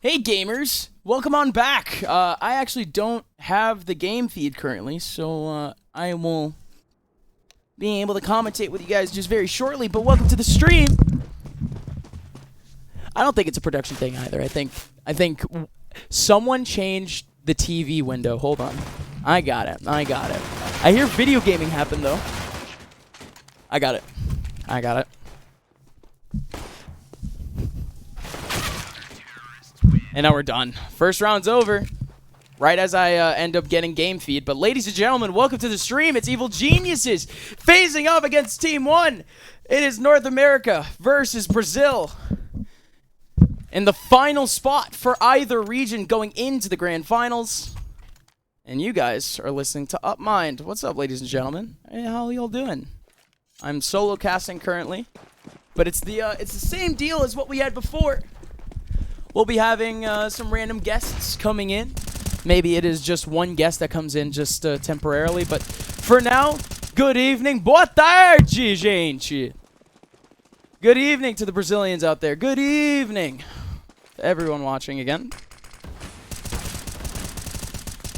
Hey gamers, welcome on back. I actually don't have the game feed currently, so I will be able to commentate with you guys just very shortly, but welcome to the stream. I don't think it's a production thing either. I think someone changed the TV window. Hold on. I got it. I hear video gaming happen though. I got it. And now we're done. First round's over. Right as I end up getting game feed. But ladies and gentlemen, welcome to the stream. It's Evil Geniuses facing off against Team 1. It is North America versus Brazil. In the final spot for either region going into the grand finals. And you guys are listening to UpMind. What's up, ladies and gentlemen? Hey, how y'all doing? I'm solo casting currently. But it's the same deal as what we had before. We'll be having some random guests coming in. Maybe it is just one guest that comes in just temporarily. But for now, good evening. Boa tarde, gente. Good evening to the Brazilians out there. Good evening to everyone watching again.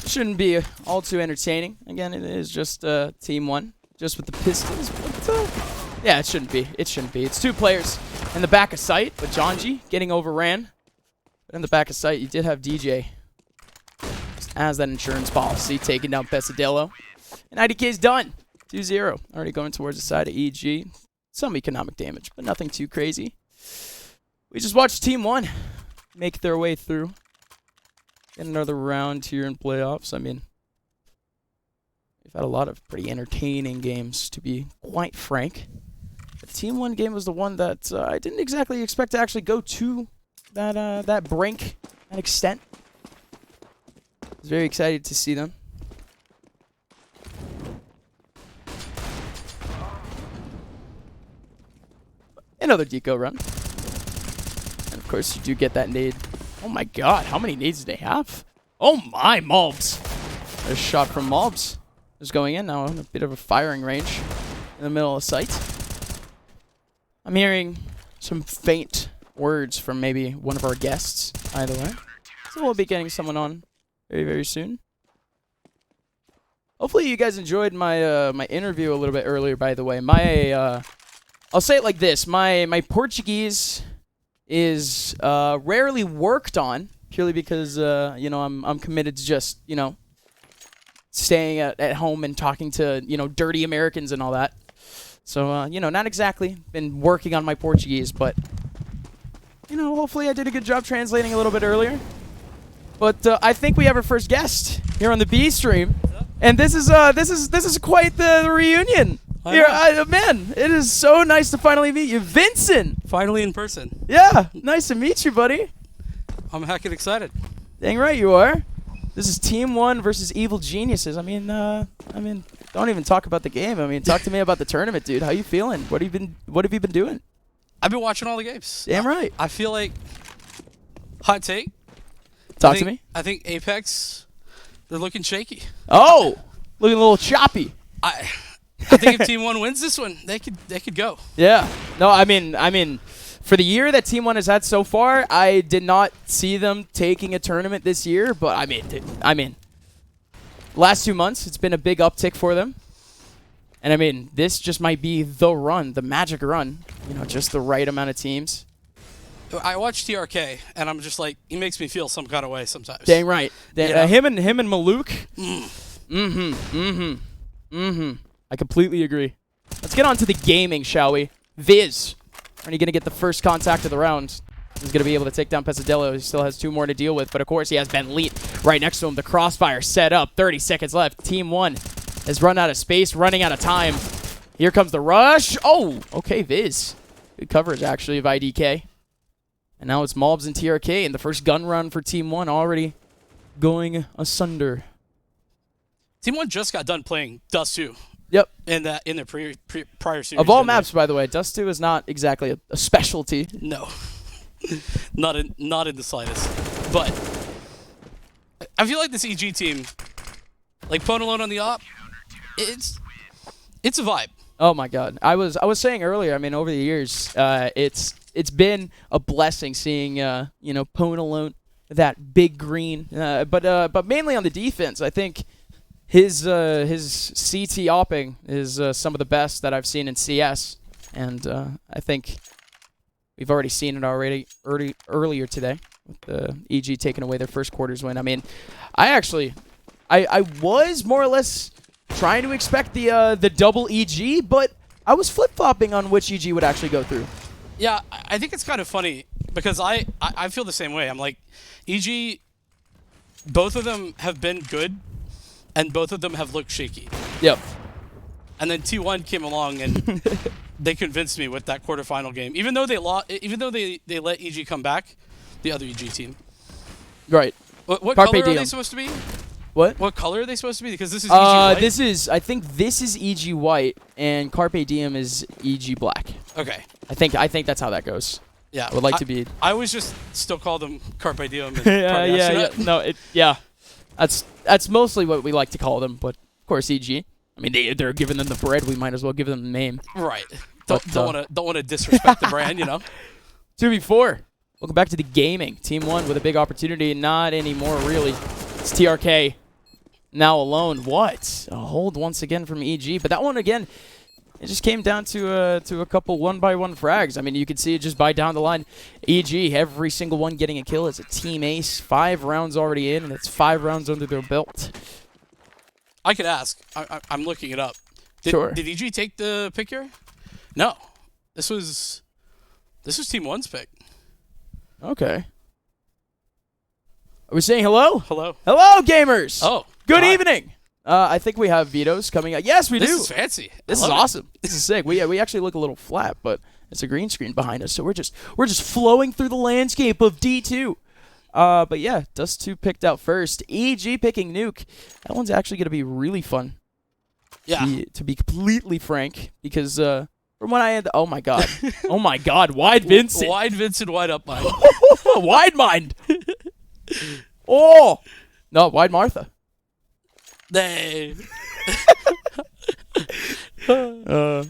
Shouldn't be all too entertaining. Again, it is just Team 1. Just with the pistols. But, yeah, it shouldn't be. It's two players in the back of sight. With Jonji getting overran. But in the back of sight, you did have DJ just as that insurance policy, taking down Pesadillo. And IDK's done. 2-0. Already going towards the side of EG. Some economic damage, but nothing too crazy. We just watched Team 1 make their way through. Get another round here in playoffs. I mean, we've had a lot of pretty entertaining games, to be quite frank. The Team 1 game was the one that I didn't exactly expect to actually go to that brink, that extent. I was very excited to see them. Another deco run. And of course you do get that nade. Oh my god, how many nades do they have? Oh my, Mobs! There's a shot from Mobs. Just going in now in a bit of a firing range in the middle of sight. I'm hearing some faint words from maybe one of our guests, either way. So we'll be getting someone on very, very soon. Hopefully you guys enjoyed my my interview a little bit earlier, by the way. I'll say it like this. My Portuguese is rarely worked on, purely because, you know, I'm committed to just, you know, staying at home and talking to, you know, dirty Americans and all that. So, you know, not exactly been working on my Portuguese, but you know, hopefully I did a good job translating a little bit earlier. But I think we have our first guest here on the B stream, and this is quite the reunion. Here, man, it is so nice to finally meet you, Vincent. Finally in person. Yeah, nice to meet you, buddy. I'm heckin' excited. Dang right you are. This is Team 1 versus Evil Geniuses. I mean, don't even talk about the game. I mean, talk to me about the tournament, dude. How you feeling? What have you been doing? I've been watching all the games. Damn right. I feel like, hot take. Talk to me. I think Apex, they're looking shaky. Oh, looking a little choppy. I think if Team 1 wins this one, they could go. Yeah. No, I mean, for the year that Team 1 has had so far, I did not see them taking a tournament this year. But I mean, last 2 months, it's been a big uptick for them. And I mean, this just might be the run, the magic run. You know, just the right amount of teams. I watch TRK, and I'm just like, he makes me feel some kind of way sometimes. Dang right. Yeah. Him and Maluk. I completely agree. Let's get on to the gaming, shall we? Viz. Are you going to get the first contact of the round? He's going to be able to take down Pesadillo. He still has 2 more to deal with, but of course he has Ben Leet right next to him. The crossfire set up. 30 seconds left. Team 1 has run out of space, running out of time. Here comes the rush. Oh, okay, Viz. Good coverage, actually, of IDK. And now it's Mobs and TRK, and the first gun run for Team 1 already going asunder. Team 1 just got done playing DUST2. Yep. In their prior series. Of all maps, by the way, DUST2 is not exactly a specialty. No. not in the slightest. But I feel like this EG team, like Ponalone on the op, it's a vibe. Oh my god. I was saying earlier, I mean, over the years, it's been a blessing seeing you know, Ponalone that big green. But mainly on the defense, I think his CT opping is some of the best that I've seen in CS, and I think we've already seen it earlier today with the EG taking away their first quarters win. I mean, I was more or less trying to expect the double EG, but I was flip-flopping on which EG would actually go through. Yeah, I think it's kind of funny because I feel the same way. I'm like, EG, both of them have been good, and both of them have looked shaky. Yep. And then T1 came along and they convinced me with that quarterfinal game. Even though they let EG come back, the other EG team. Right. What color are they supposed to be? What color are they supposed to be? Because this is EG white. I think this is EG white and Carpe Diem is EG black. Okay. I think that's how that goes. Yeah. I would like to be. I always just still call them Carpe Diem. And yeah. No, that's mostly what we like to call them, but of course EG. I mean, they're giving them the bread. We might as well give them the name. Right. Don't want to disrespect the brand, you know. 2v4. Welcome back to the gaming. Team 1 with a big opportunity. Not anymore, really. It's TRK now alone. What? A hold once again from EG. But that one, again, it just came down to a couple one-by-one frags. I mean, you can see it just by down the line. EG, every single one getting a kill. It's a team ace. 5 rounds already in, and it's 5 rounds under their belt. I could ask. I'm looking it up. Sure. Did EG take the pick here? No. This was Team 1's pick. Okay. Are we saying hello? Hello. Hello, gamers. Oh. Good evening. I think we have vetoes coming out. Yes, we do. This is fancy. This is awesome. This is sick. We actually look a little flat, but it's a green screen behind us, so we're just flowing through the landscape of D2. But yeah, DUST2 picked out first. EG picking Nuke. That one's actually going to be really fun. Yeah. To be completely frank, because from what I had, oh my god, oh my god, wide Vincent, wide Vincent, wide up mind, wide mind. Oh no, wide Martha. They. No,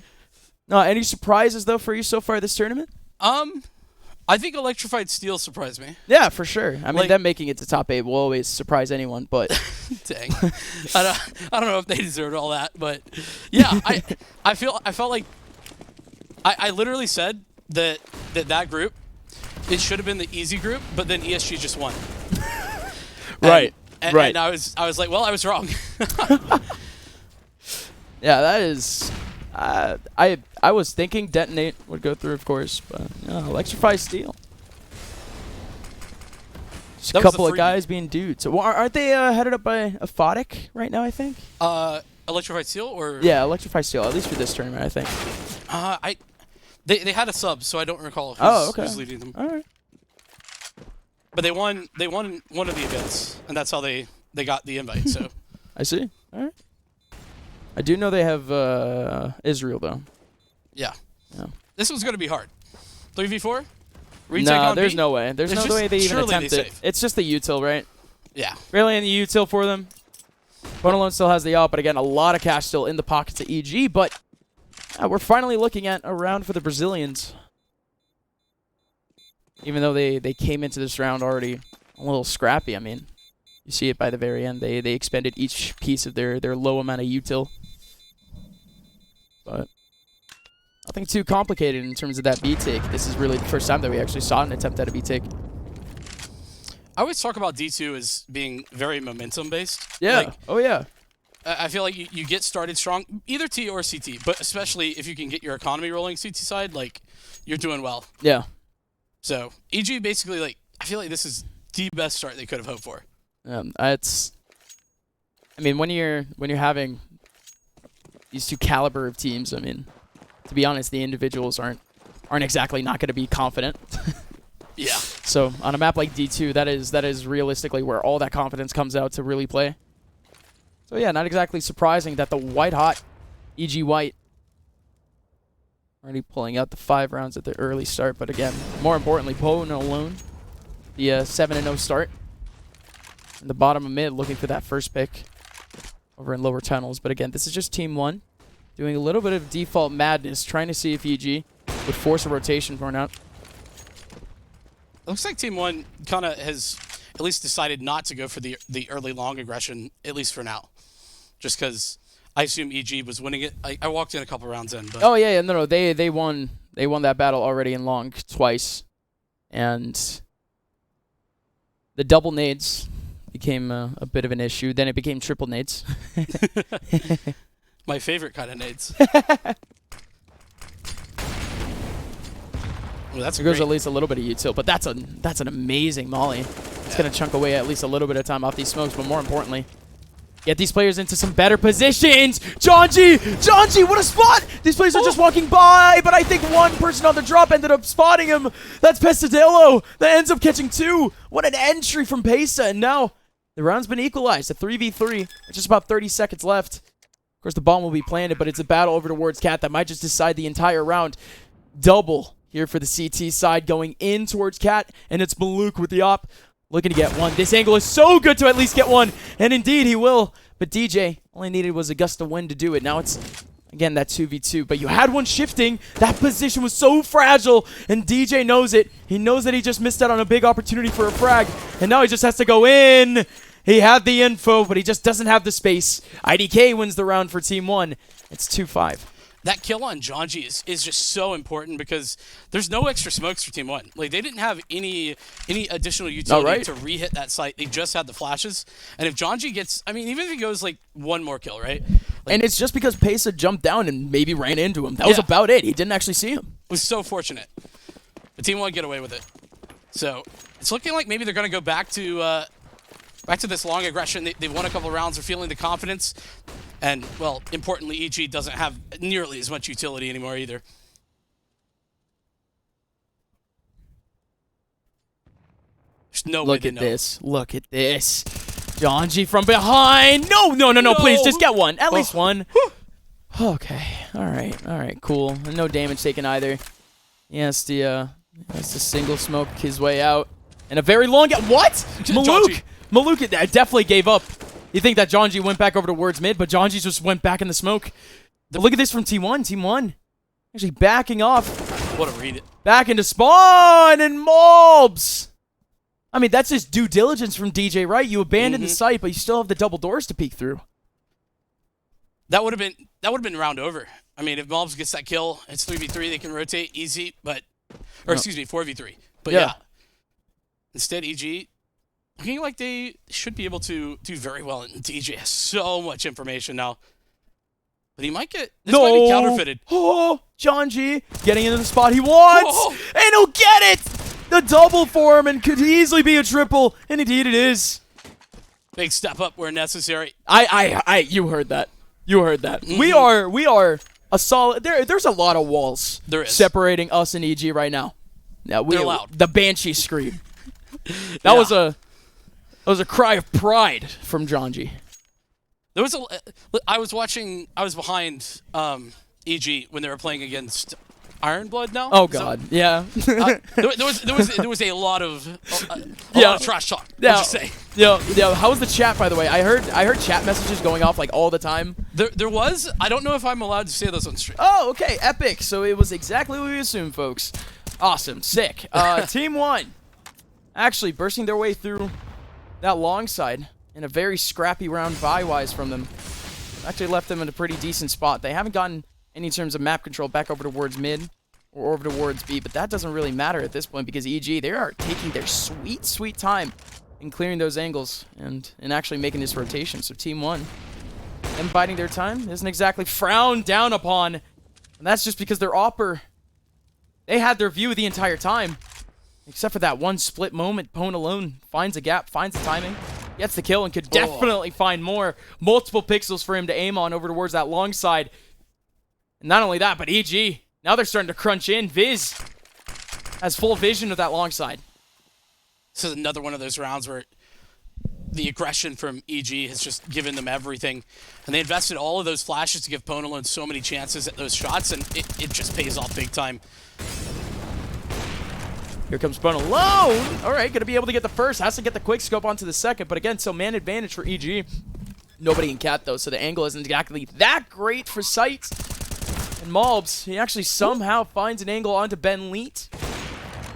any surprises though for you so far this tournament? I think Electrified Steel surprised me. Yeah, for sure. I mean, like, them making it to top 8 will always surprise anyone, but dang, I don't know if they deserved all that, but yeah, I felt like I literally said that group, it should have been the easy group, but then ESG just won. Right. And I was like, well, I was wrong. Yeah, that is. I was thinking Detonate would go through, of course, but Electrify Steel. Just a couple of guys being dudes. So aren't they headed up by Aphotic right now? I think. Electrified Steel or yeah, Electrify Steel. At least for this tournament, I think. They had a sub, so I don't recall who's leading them. All right. But they won one of the events, and that's how they got the invite. So I see. All right. I do know they have Israel though. Yeah. This one's gonna be hard. 3v4. No, there's no way. There's no way they even attempt it. It's just the util, right? Yeah. Really in the util for them. Bonalone still has the op, but again, a lot of cash still in the pockets of EG. But we're finally looking at a round for the Brazilians. Even though they came into this round already a little scrappy. I mean, you see it by the very end. They expended each piece of their low amount of util. But nothing too complicated in terms of that B take. This is really the first time that we actually saw an attempt at a B take. I always talk about D2 as being very momentum based. Yeah. Like, oh yeah. I feel like you get started strong, either T or CT, but especially if you can get your economy rolling CT side, like you're doing well. Yeah. So EG basically, like, I feel like this is the best start they could have hoped for. It's. I mean, when you're having these two caliber of teams, I mean, to be honest, the individuals aren't exactly not going to be confident. Yeah. So on a map like D2, that is realistically where all that confidence comes out to really play. So yeah, not exactly surprising that the white hot EG White already pulling out the 5 rounds at the early start, but again, more importantly, Pono alone, the 7-0 start. In the bottom of mid, looking for that first pick over in lower tunnels. But again, this is just Team 1 doing a little bit of default madness, trying to see if EG would force a rotation for an out. Looks like Team 1 kind of has... at least decided not to go for the early long aggression, at least for now. Just because I assume EG was winning it. I walked in a couple rounds in. But oh, yeah, no, they won that battle already in long twice. And the double nades became a bit of an issue. Then it became triple nades. My favorite kind of nades. Well, that's there goes at least a little bit of util, but that's an amazing molly. It's going to chunk away at least a little bit of time off these smokes, but more importantly, get these players into some better positions. Jonji, what a spot! These players are just walking by, but I think one person on the drop ended up spotting him. That's Pesadillo that ends up catching 2. What an entry from CASA, and now the round's been equalized. A 3v3, just about 30 seconds left. Of course, the bomb will be planted, but it's a battle over towards Cat that might just decide the entire round. Double here for the CT side going in towards Cat, and it's Maluk with the op. Looking to get one. This angle is so good to at least get one, and indeed he will. But DJ, all he needed was a gust of wind to do it. Now it's, again, that 2v2. But you had one shifting. That position was so fragile, and DJ knows it. He knows that he just missed out on a big opportunity for a frag, and now he just has to go in. He had the info, but he just doesn't have the space. IDK wins the round for Team 1. It's 2-5. That kill on Jonji is just so important because there's no extra smokes for Team 1. Like, they didn't have any additional utility to re-hit that site. They just had the flashes. And if Jonji gets, I mean, even if he goes, like, one more kill, right? Like, and it's just because Pesa jumped down and maybe ran into him. That was about it. He didn't actually see him. It was so fortunate. But Team 1 get away with it. So, it's looking like maybe they're going to go back to this long aggression. They've won a couple rounds. They're feeling the confidence. And, well, importantly, EG doesn't have nearly as much utility anymore either. There's no way to know. Look at this. Jonji from behind. No, please, just get one. At least one. Okay. All right, cool. No damage taken either. Yes, the single smoke his way out. And a very long... What? Maluk definitely gave up. You think that Jonji went back over towards mid, but Jonji just went back in the smoke. But look at this from Team 1. Team 1 actually backing off. What a read. Back into spawn and mobs. I mean, that's just due diligence from DJ, right? You abandoned the site, but you still have the double doors to peek through. That would have been round over. I mean, if Mobs gets that kill, it's 3v3. They can rotate easy, but excuse me, 4v3. But yeah. Instead, EG looking like they should be able to do very well. And DJ has so much information now. But he might get... This might be counterfeited. Oh, Jonji getting into the spot he wants. And he'll get it! The double for him and could easily be a triple. And indeed it is. Big step up where necessary. You heard that. You heard that. We are a solid... There's a lot of walls separating us and EG right now. Now they're loud. The Banshee scream. That was a cry of pride from Jonji. There was I was behind EG when they were playing against Ironblood now. Oh God, yeah. there was a lot of trash talk. Let's just say. Yeah. How was the chat, by the way? I heard chat messages going off like all the time. There was. I don't know if I'm allowed to say those on stream. Oh, okay. Epic. So it was exactly what we assumed, folks. Awesome. Sick. Team 1 actually bursting their way through that long side in a very scrappy round buy-wise from them. Actually left them in a pretty decent spot. They haven't gotten any terms of map control back over towards mid or over towards B, but that doesn't really matter at this point because EG, they are taking their sweet time in clearing those angles and actually making this rotation. So Team 1, them biding their time isn't exactly frowned down upon. And that's just because their opper, they had their view the entire time. Except for that one split moment, Pone alone finds a gap, finds the timing, gets the kill, and could definitely find more. Multiple pixels for him to aim on over towards that long side. And not only that, but EG, now they're starting to crunch in. Viz has full vision of that long side. This is another one of those rounds where the aggression from EG has just given them everything. And they invested all of those flashes to give Pone alone so many chances at those shots, and it just pays off big time. Here comes Pone alone. All right, going to be able to get the first. Has to get the quick scope onto the second. But again, still man advantage for EG. Nobody in Cat, though, so the angle isn't exactly that great for sight. And Malbs, he actually somehow finds an angle onto Ben Leet.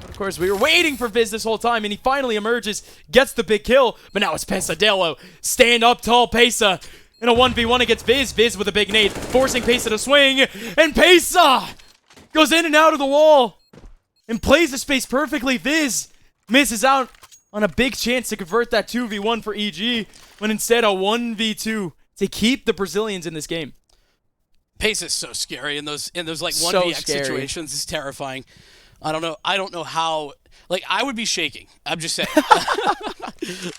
But of course, we were waiting for Viz this whole time, and he finally emerges, gets the big kill, but now it's Pesadillo. Stand up tall, Pesa. In a 1v1 against Viz. Viz with a big nade, forcing Pesa to swing, and Pesa goes in and out of the wall and plays the space perfectly. Viz misses out on a big chance to convert that 2v1 for EG, when instead a 1v2 to keep the Brazilians in this game. Pace is so scary in those like 1vx situations. It's terrifying. I don't know how. Like, I would be shaking. I'm just saying.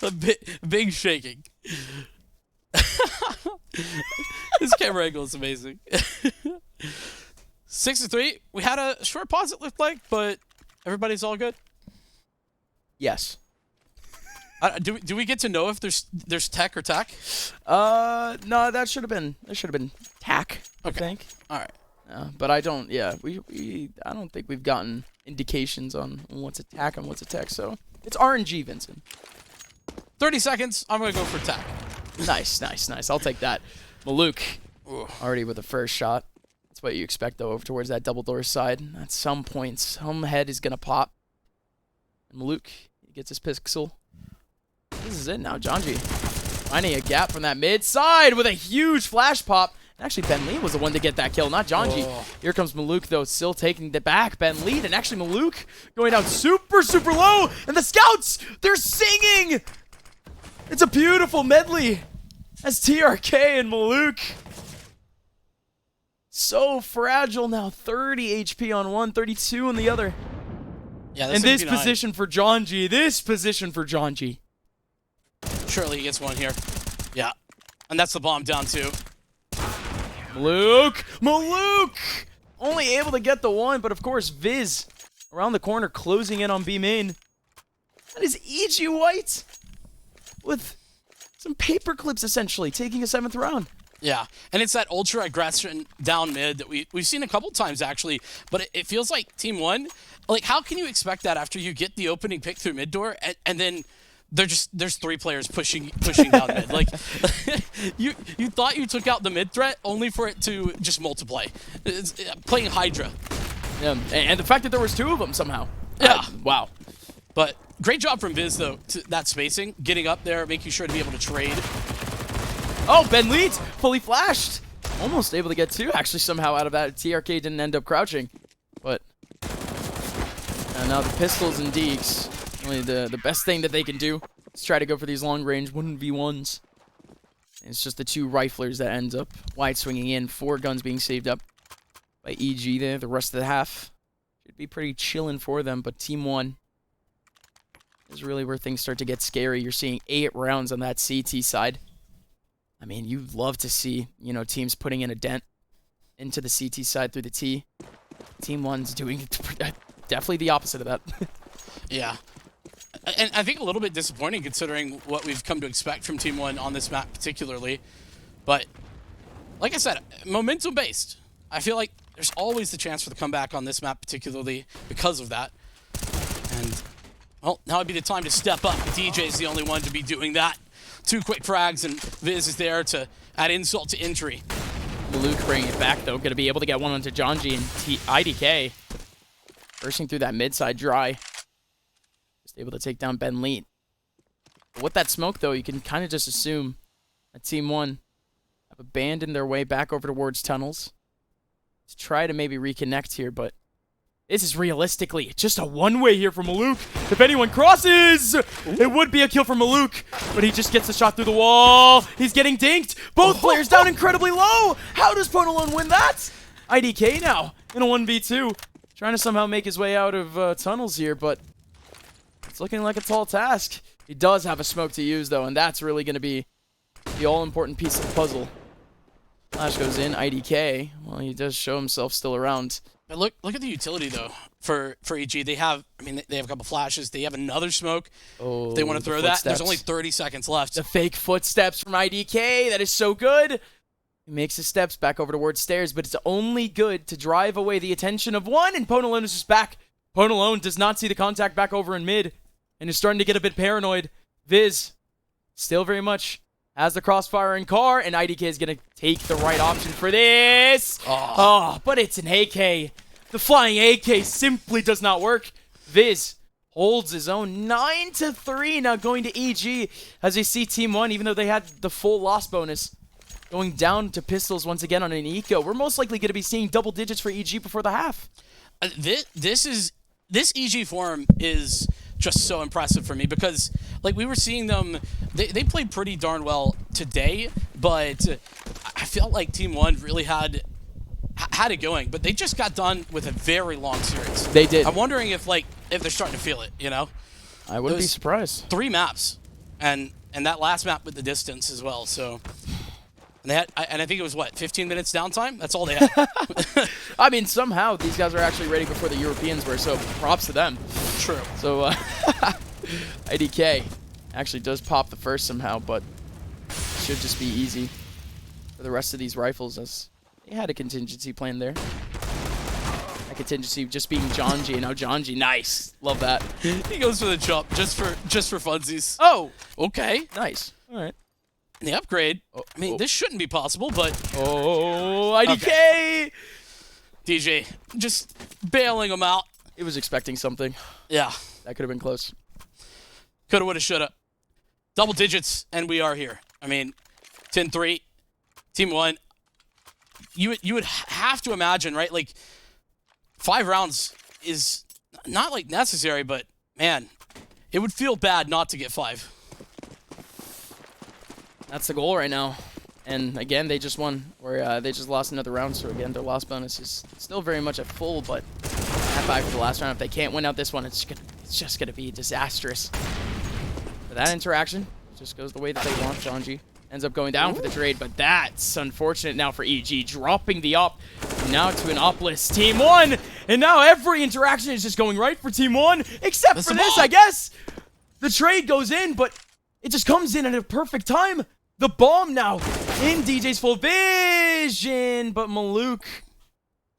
A big shaking. This camera angle is amazing. 6-3. We had a short pause, it looked like, but everybody's all good. Yes. Do we get to know if there's tech or tack? No, that should have been tack. I think. All right. But I don't. Yeah, I don't think we've gotten indications on what's a tack and what's a tech. So it's RNG, Vincent. 30 seconds. I'm gonna go for tack. Nice. I'll take that. Maluk already with the first shot. That's what you expect, though, over towards that double door side. At some point, some head is going to pop. And Maluk, he gets his pixel. This is it now. Janji finding a gap from that mid side with a huge flash pop. Actually, Ben Lee was the one to get that kill, not Janji. Here comes Maluk, though, still taking the back. Ben Lee, and actually Maluk going down super low. And the scouts, they're singing. It's a beautiful medley. That's TRK and Maluk. So fragile now. 30 HP on one, 32 on the other. Yeah, and this position for Janji. Surely he gets one here. Yeah. And that's the bomb down too. Maluk! Only able to get the one, but of course Viz around the corner closing in on B main. That is EG White with some paper clips essentially taking a 7th round. Yeah, and it's that ultra aggression down mid that we've seen a couple times actually, but it feels like Team 1, like how can you expect that after you get the opening pick through mid door and then there's 3 players pushing down mid. Like you thought you took out the mid threat only for it to just multiply. It's playing Hydra. Yeah, and the fact that there was 2 of them somehow. Yeah. Wow. But great job from Viz though, to that spacing, getting up there, making sure to be able to trade. Oh, Ben Leeds fully flashed. Almost able to get 2 actually somehow out of that. TRK didn't end up crouching. But now the pistols and Deeks, really the best thing that they can do is try to go for these long range 1v1s. And it's just the 2 riflers that ends up wide swinging in. 4 guns being saved up by EG there. The rest of the half should be pretty chillin' for them. But Team 1 is really where things start to get scary. You're seeing 8 rounds on that CT side. I mean, you'd love to see, teams putting in a dent into the CT side through the T. Team 1's doing definitely the opposite of that. Yeah. And I think a little bit disappointing considering what we've come to expect from Team 1 on this map particularly. But, like I said, momentum-based. I feel like there's always the chance for the comeback on this map particularly because of that. And, well, now would be the time to step up. DJ's the only one to be doing that. 2 quick frags, and Viz is there to add insult to injury. Maluk bringing it back, though. Going to be able to get one onto Janji and IDK. Bursting through that mid-side dry. Just able to take down Ben Leet. With that smoke, though, you can kind of just assume that Team 1 have abandoned their way back over towards tunnels to try to maybe reconnect here, but this is realistically just a one-way here for Maluk. If anyone crosses, it would be a kill for Maluk, but he just gets a shot through the wall. He's getting dinked. Both players down incredibly low. How does Ponalone win that? IDK now in a 1v2. Trying to somehow make his way out of tunnels here, but it's looking like a tall task. He does have a smoke to use, though, and that's really going to be the all-important piece of the puzzle. Flash goes in. IDK, well, he does show himself still around. But look at the utility though for EG. They have a couple flashes. They have another smoke. Oh, if they want to throw that. There's only 30 seconds left. The fake footsteps from IDK. That is so good. He makes his steps back over towards stairs, but it's only good to drive away the attention of one, and Ponalone is just back. Ponalone does not see the contact back over in mid and is starting to get a bit paranoid. Viz still very much has the crossfire in car, and IDK is going to take the right option for this. Oh, but it's an AK. The flying AK simply does not work. Viz holds his own 9-3 now going to EG as they see Team 1, even though they had the full loss bonus, going down to pistols once again on an eco. We're most likely going to be seeing double digits for EG before the half. This EG form is just so impressive for me because, like, we were seeing them, they played pretty darn well today, but I felt like Team 1 really had it going, but they just got done with a very long series. They did. I'm wondering if they're starting to feel it, you know? I wouldn't be surprised. 3 maps, and that last map with the distance as well, so... And they had, and I think it was, what, 15 minutes downtime? That's all they had. I mean, somehow these guys are actually ready before the Europeans were, so props to them. True. So, Eg.Pa actually does pop the first somehow, but should just be easy for the rest of these rifles, as they had a contingency plan there. A contingency just being Jonji, and now Jonji, nice. Love that. He goes for the jump just for funsies. Oh! Okay. Nice. All right. And the upgrade, I mean, this shouldn't be possible, but... Oh, Eg.Pa! Okay. DJ just bailing him out. He was expecting something. Yeah. That could have been close. Coulda, woulda, shoulda. Double digits, and we are here. I mean, 10-3, Team 1. You would have to imagine, right? Like, 5 rounds is not, like, necessary, but, man, it would feel bad not to get 5. That's the goal right now. And again, they just won, or they just lost another round, so again, their loss bonus is still very much at full, but at 5 for the last round. If they can't win out this one, it's just gonna be disastrous. For that interaction, it just goes the way that they want. Jonji ends up going down for the trade, but that's unfortunate now for EG, dropping the op now to an opless Team 1, and now every interaction is just going right for Team 1, except for this, I guess. The trade goes in, but it just comes in at a perfect time. The bomb now in DJ's full vision, but Maluk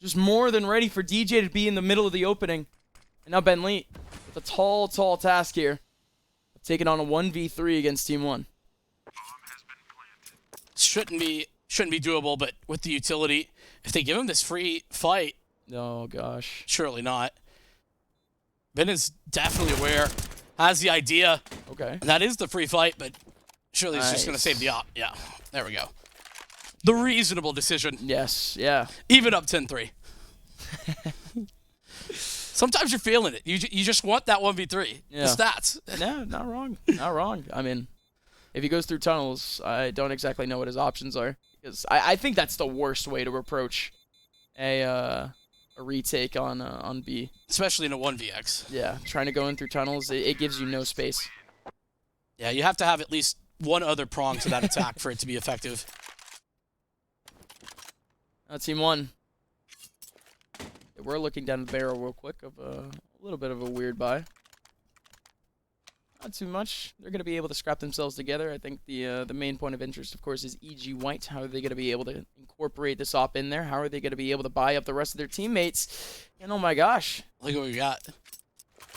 just more than ready for DJ to be in the middle of the opening. And now Benli with a tall task here of taking on a 1v3 against Team 1. Shouldn't be doable, but with the utility, if they give him this free fight, oh gosh, surely not. Ben is definitely aware, has the idea. Okay. And that is the free fight, but surely he's just going to save the op. Yeah, there we go. The reasonable decision. Yes, yeah. Even up 10-3. Sometimes you're feeling it. You just want that 1v3. Yeah. The stats. No, not wrong. Not wrong. I mean, if he goes through tunnels, I don't exactly know what his options are. Because I think that's the worst way to approach a retake on B. Especially in a 1vx. Yeah, trying to go in through tunnels, it gives you no space. Yeah, you have to have at least one other prong to that attack for it to be effective. Team 1. We're looking down the barrel real quick of a little bit of a weird buy. Not too much. They're going to be able to scrap themselves together. I think the main point of interest, of course, is EG White. How are they going to be able to incorporate this op in there? How are they going to be able to buy up the rest of their teammates? And oh my gosh. Look what we got.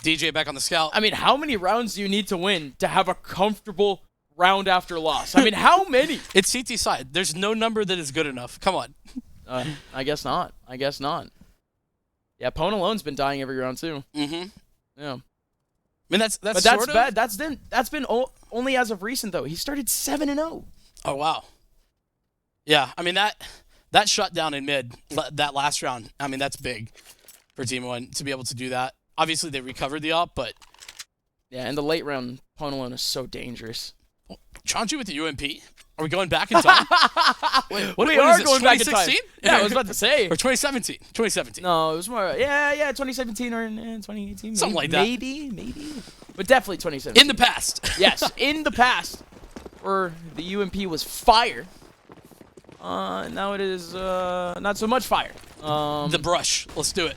DJ back on the scout. I mean, how many rounds do you need to win to have a comfortable round after loss? I mean, how many? It's CT side. There's no number that is good enough. Come on. I guess not. I guess not. Yeah, Pone alone's been dying every round too. Mm-hmm. Yeah. I mean, that's but that's bad. That's been only as of recent though. He started 7-0. Oh wow. Yeah, I mean that shutdown in mid that last round. I mean, that's big for Team 1 to be able to do that. Obviously, they recovered the op, but yeah, in the late round, Pone alone is so dangerous. Chonchi with the UMP. Are we going back in time? What are going back in time. Yeah, I was about to say. Or 2017. 2017. No, it was more, yeah, 2017 or 2018. Something like that. Maybe. But definitely 2017. In the past. Yes, in the past. Where the UMP was fire. Now it is not so much fire. The brush. Let's do it.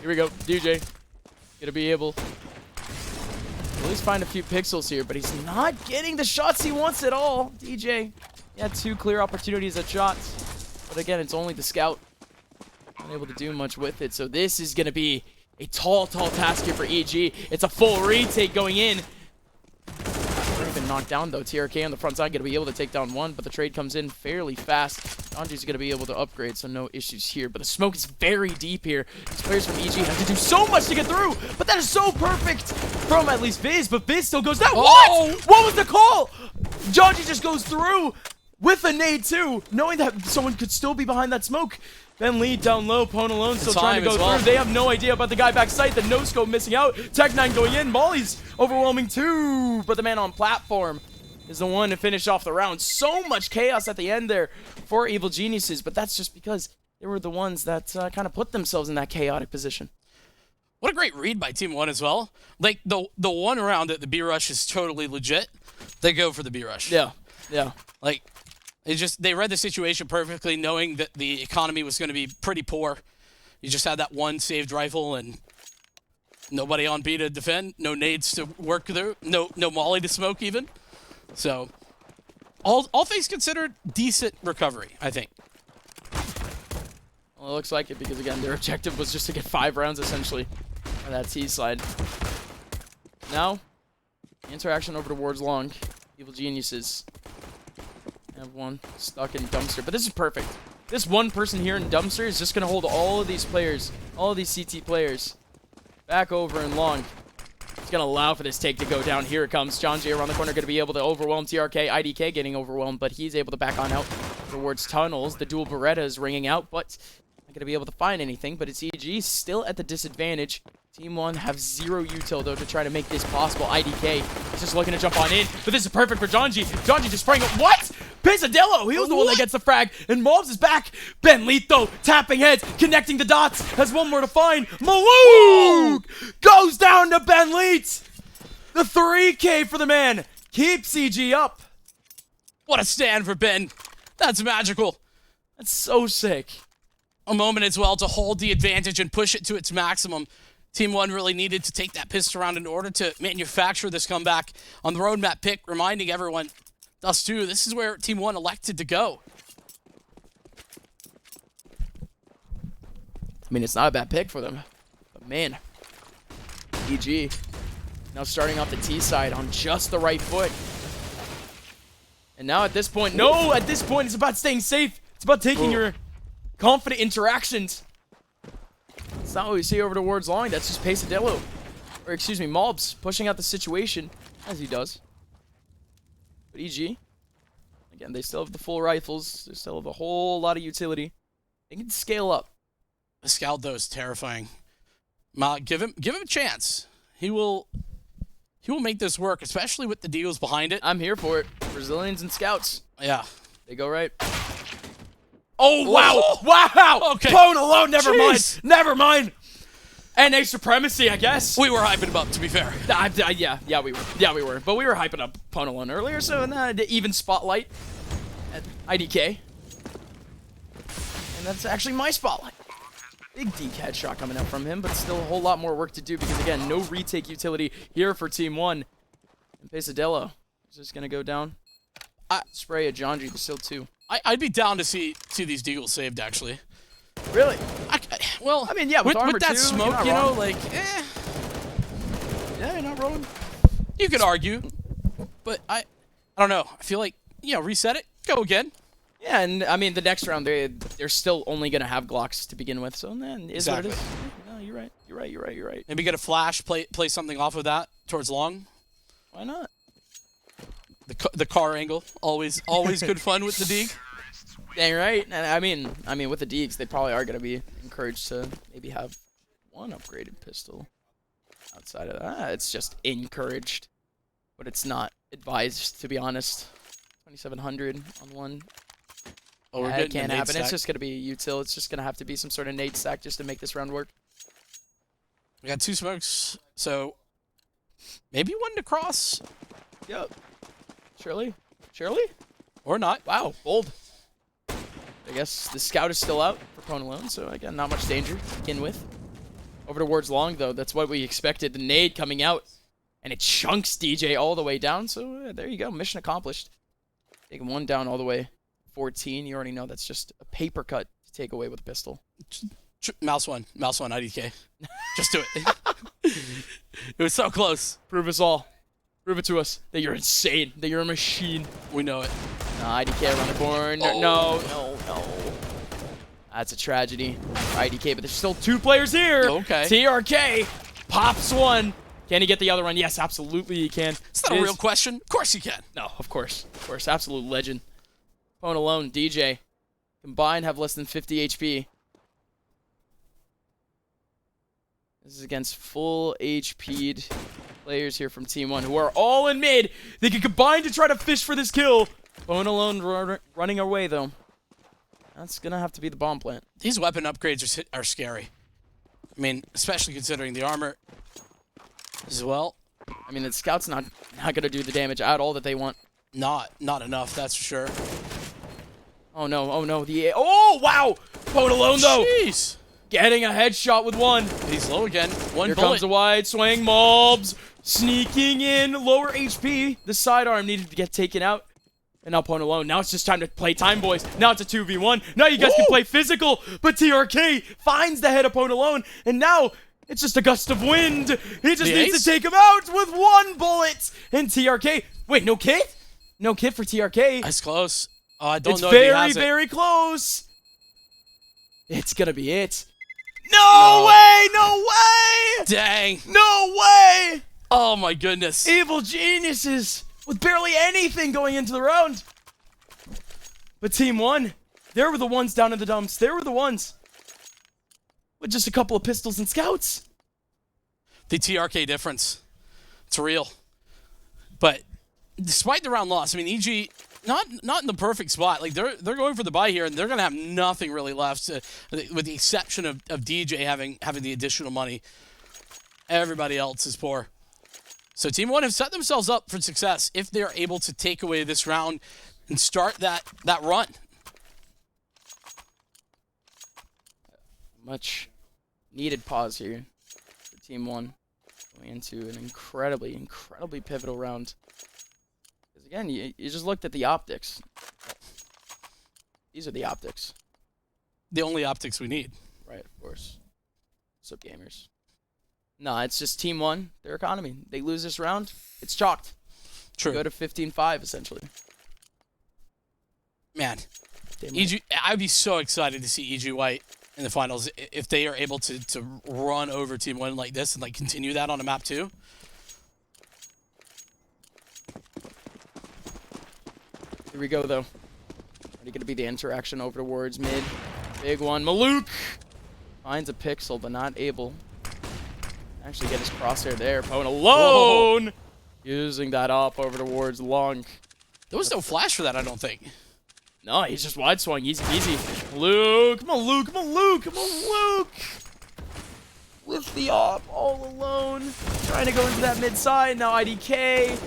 Here we go. DJ. Gonna be able to at least find a few pixels here, but he's not getting the shots he wants at all. DJ, he had 2 clear opportunities at shots, but again, it's only the scout. Unable to do much with it, so this is going to be a tall task here for EG. It's a full retake going in. already been knocked down, though. TRK on the front side going to be able to take down one, but the trade comes in fairly fast. Donji's going to be able to upgrade, so no issues here. But the smoke is very deep here. These players from EG have to do so much to get through, but that is so perfect from at least Viz, but Viz still goes down. Oh! What was the call? Donji just goes through with a nade, too, knowing that someone could still be behind that smoke. Ben Lee down low, Pwn alone, still trying to go through. They have no idea about the guy back sight. The no-scope missing out. Tech9 going in. Molly's overwhelming too. But the man on platform is the one to finish off the round. So much chaos at the end there for Evil Geniuses, but that's just because they were the ones that kind of put themselves in that chaotic position. What a great read by Team 1 as well. Like, the one round that the B-Rush is totally legit, they go for the B-Rush. Yeah, yeah. Like, they read the situation perfectly, knowing that the economy was going to be pretty poor. You just had that one saved rifle and nobody on B to defend, no nades to work through, no molly to smoke even. So, all things considered, decent recovery, I think. Well, it looks like it because, again, their objective was just to get 5 rounds, essentially, on that T side. Now, interaction over towards Long. Evil Geniuses have one stuck in Dumpster, but this is perfect. This one person here in Dumpster is just going to hold all of these players, all of these CT players, back over in Long. It's going to allow for this take to go down. Here it comes. John J around the corner, going to be able to overwhelm TRK. IDK getting overwhelmed, but he's able to back on out towards tunnels. The dual Beretta is ringing out, but not going to be able to find anything, but it's EG still at the disadvantage. Team 1 have 0 util, though, to try to make this possible. IDK is just looking to jump on in, but this is perfect for Jonji. Jonji just spraying up. What? Pesadillo, he was the one that gets the frag, and Mobs is back. Ben Letho tapping heads, connecting the dots, has one more to find. Malouk goes down to Ben Leet. The 3K for the man keeps CG up. What a stand for Ben. That's magical. That's so sick. A moment as well to hold the advantage and push it to its maximum. Team 1 really needed to take that pistol round in order to manufacture this comeback on the roadmap pick, reminding everyone, DUST2, this is where Team 1 elected to go. I mean, it's not a bad pick for them, but man, EG now starting off the T side on just the right foot. And now at this point, no, at this point, it's about staying safe. It's about taking your confident interactions. It's not what we see over towards Long. That's just Pesadillo. Or, excuse me, Mobs pushing out the situation, as he does. But EG, again, they still have the full rifles. They still have a whole lot of utility. They can scale up. The scout, though, is terrifying. Give him a chance. He will make this work, especially with the deals behind it. I'm here for it. Brazilians and scouts. Yeah. They go right. Oh, wow. Wow. Okay. Pwn alone. Never mind. Never mind. NA supremacy, I guess. We were hyping him up, to be fair. Yeah, we were. Yeah, we were. But we were hyping up Pwn alone earlier, so the even spotlight at IDK. And that's actually my spotlight. Big deke headshot coming out from him, but still a whole lot more work to do because, again, no retake utility here for Team 1. And Pesadillo is just going to go down. Spray a Jonji, but still 2. I'd be down to see these deagles saved, actually. Really? Well, I mean, yeah, with that too, smoke, you know, like, Yeah, you're not wrong. You could argue, but I don't know. I feel like, reset it, go again. Yeah, and I mean, the next round, they're still only going to have Glocks to begin with, so then is what it is. No, you're right. You're right. Maybe get a flash, play something off of that towards Long. Why not? The car angle, always good fun with the Deeg. Dang right. And I mean, with the Deegs, they probably are going to be encouraged to maybe have one upgraded pistol. Outside of that, it's just encouraged, but it's not advised, to be honest. 2700 on one. Oh, It can't happen. Stack. It's just going to be util. It's just going to have to be some sort of nade stack just to make this round work. We got 2 smokes, so maybe one to cross. Yep. Shirley? Or not. Wow, bold. I guess the scout is still out for Pwn alone, so again, not much danger to begin with. Over towards Long, though. That's what we expected. The nade coming out, and it chunks DJ all the way down, so there you go. Mission accomplished. Taking one down all the way. 14, you already know that's just a paper cut to take away with a pistol. Mouse one, IDK. Just do it. It was so close. Prove us all. Prove it to us that you're insane, that you're a machine. We know it. IDK around the corner. No. That's a tragedy for IDK, but there's still 2 players here. Okay. TRK pops one. Can he get the other one? Yes, absolutely he can. Is that a real question? Of course he can. No, of course. Of course. Absolute legend. Phone alone, DJ. Combined have less than 50 HP. This is against full HP'd players here from Team 1 who are all in mid. They can combine to try to fish for this kill. Phone alone running away, though. That's going to have to be the bomb plant. These weapon upgrades are scary. I mean, especially considering the armor as well. I mean, the scout's not going to do the damage at all that they want. Not enough, that's for sure. Oh, no. Oh, wow. Phone alone, though. Jeez. Getting a headshot with one. He's low again. One Here bullet. comes a wide swing. Mobs sneaking in. Lower HP. The sidearm needed to get taken out. And now Pwn alone. Now it's just time to play time, boys. Now it's a 2v1. Now you guys can play physical. But TRK finds the head of Pwn alone. And now it's just a gust of wind. He just needs to take him out with 1 bullet. And TRK. Wait, no kit? No kit for TRK. That's close. I don't know if he has it. It's very close. It's going to be it. No way! No way! Dang. No way! Oh my goodness. Evil geniuses with barely anything going into the round. But Team 1, they were the ones down in the dumps. They were the ones with just a couple of pistols and scouts. The TRK difference. It's real. But despite the round loss, I mean, EG not in the perfect spot. Like they're going for the buy here, and they're gonna have nothing really left, with the exception of DJ having the additional money. Everybody else is poor. So Team 1 have set themselves up for success if they are able to take away this round and start that run. Much needed pause here for Team 1 going into an incredibly pivotal round. Because again, you just looked at the optics. These are the optics. The only optics we need. Right, of course. What's up, gamers? No, it's just Team 1, their economy. They lose this round, it's chalked. True. Go to 15-5, essentially. Man, EG, I'd be so excited to see EG White in the finals if they are able to run over Team 1 like this and like continue that on a map 2. Here we go, though. Ready going to be the interaction over towards mid. Big one. Maluk finds a pixel, but not able actually get his crosshair there. Pwn alone! Whoa. Using that up over towards long. There was no flash for that, I don't think. No, he's just wide swung. Easy peasy. Luke! Come on, Luke! Come on, Luke! Come on, Luke! With the op all alone. Trying to go into that mid side. Now IDK.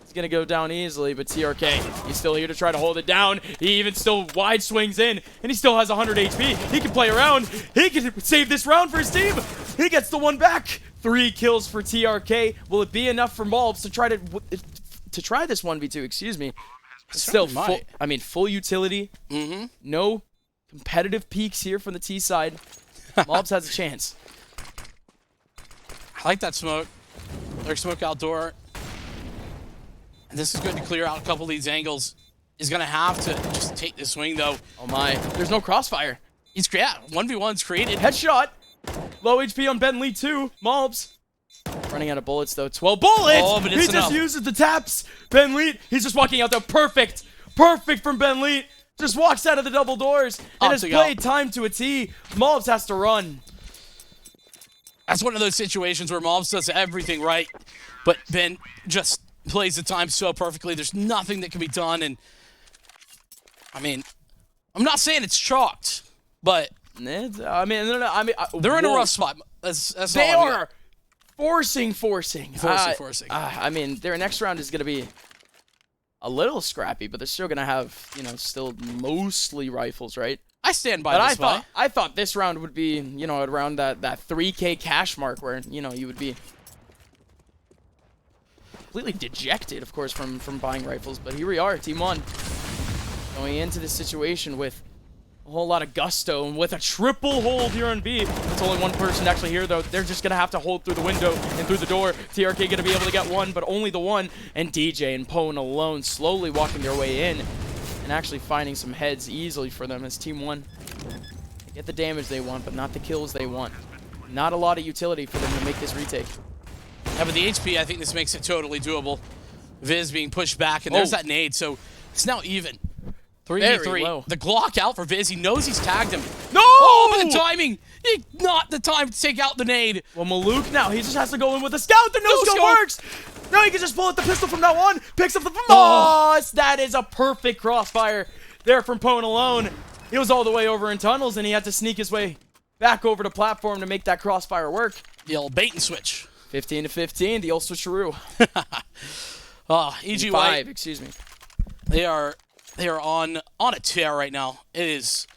He's going to go down easily, but TRK, he's still here to try to hold it down. He even still wide swings in, and he still has 100 HP. He can play around. He can save this round for his team. He gets the one back. 3 kills for TRK. Will it be enough for Malbs to try this 1v2, excuse me? Still, full utility. No competitive peaks here from the T side. Malbs has a chance. I like that smoke. Their smoke outdoor. And this is going to clear out a couple of these angles. He's going to have to just take the swing, though. Oh, my. There's no crossfire. He's 1v1's created. Headshot. Low HP on Ben Lee, too. Malbs. Running out of bullets, though. 12 bullets! Oh, but it's he just uses the taps. Ben Lee, he's just walking out there. Perfect. Perfect from Ben Lee. Just walks out of the double doors and has played time to a T. Malbs has to run. That's one of those situations where Malbs does everything right, but Ben just plays the time so perfectly. There's nothing that can be done, and I mean, I'm not saying it's chalked, but they're in a rough spot. That's they all are forcing. I mean, their next round is going to be a little scrappy, but they're still going to have, still mostly rifles, right? I stand by this. I thought this round would be, around that 3K cash mark where, you would be completely dejected, of course, from buying rifles. But here we are, Team 1, going into this situation with whole lot of gusto, and with a triple hold here on B, it's only one person actually here, though. They're just going to have to hold through the window and through the door. TRK going to be able to get one, but only the one, and DJ and Pone alone slowly walking their way in and actually finding some heads easily for them as Team 1 get the damage they want, but not the kills they want. Not a lot of utility for them to make this retake. Yeah, but the HP, I think this makes it totally doable. Viz being pushed back, and there's that nade, so it's now even. 3v3. The Glock out for Viz. He knows he's tagged him. No! Oh, but the timing! Not the time to take out the nade. Well, Maluk now, he just has to go in with a scout. The no-scope works! Now he can just pull out the pistol from that one. Picks up the moss. That is a perfect crossfire there from Pone alone. He was all the way over in tunnels, and he had to sneak his way back over to platform to make that crossfire work. The old bait and switch. 15 to 15, the old switcheroo. EG White, excuse me. They are on a tear right now. It's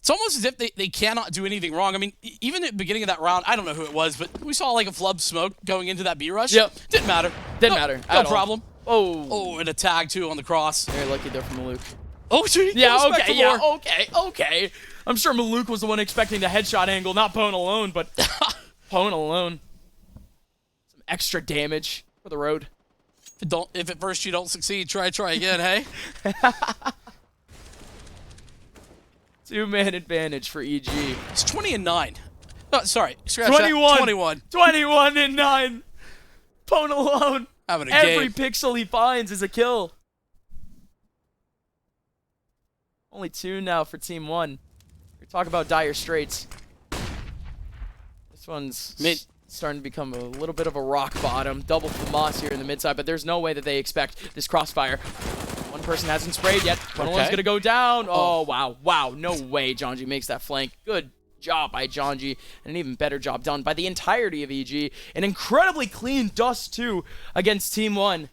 almost as if they cannot do anything wrong. I mean, even at the beginning of that round, I don't know who it was, but we saw like a flub smoke going into that B rush. Yep. Didn't matter. Didn't matter. No problem. Oh, and a tag too on the cross. very lucky there from Maluk. Oh, gee, okay. I'm sure Maluk was the one expecting the headshot angle, not Pone alone, but Pone alone. Some extra damage for the road. If at first you don't succeed, try again, hey? 2-man advantage for EG. It's 20-9. Oh, sorry. 21. 21-9. Pone alone. Having a Every game. pixel he finds is a kill. Only 2 now for Team 1. We talk about dire straits. This one's starting to become a little bit of a rock bottom. Double for Moss here in the mid side, but there's no way that they expect this crossfire. One person hasn't sprayed yet. One one's going to go down. Oh, wow. Wow. No way Jonji makes that flank. Good job by Jonji, and an even better job done by the entirety of EG. An incredibly clean DUST2 against Team 1.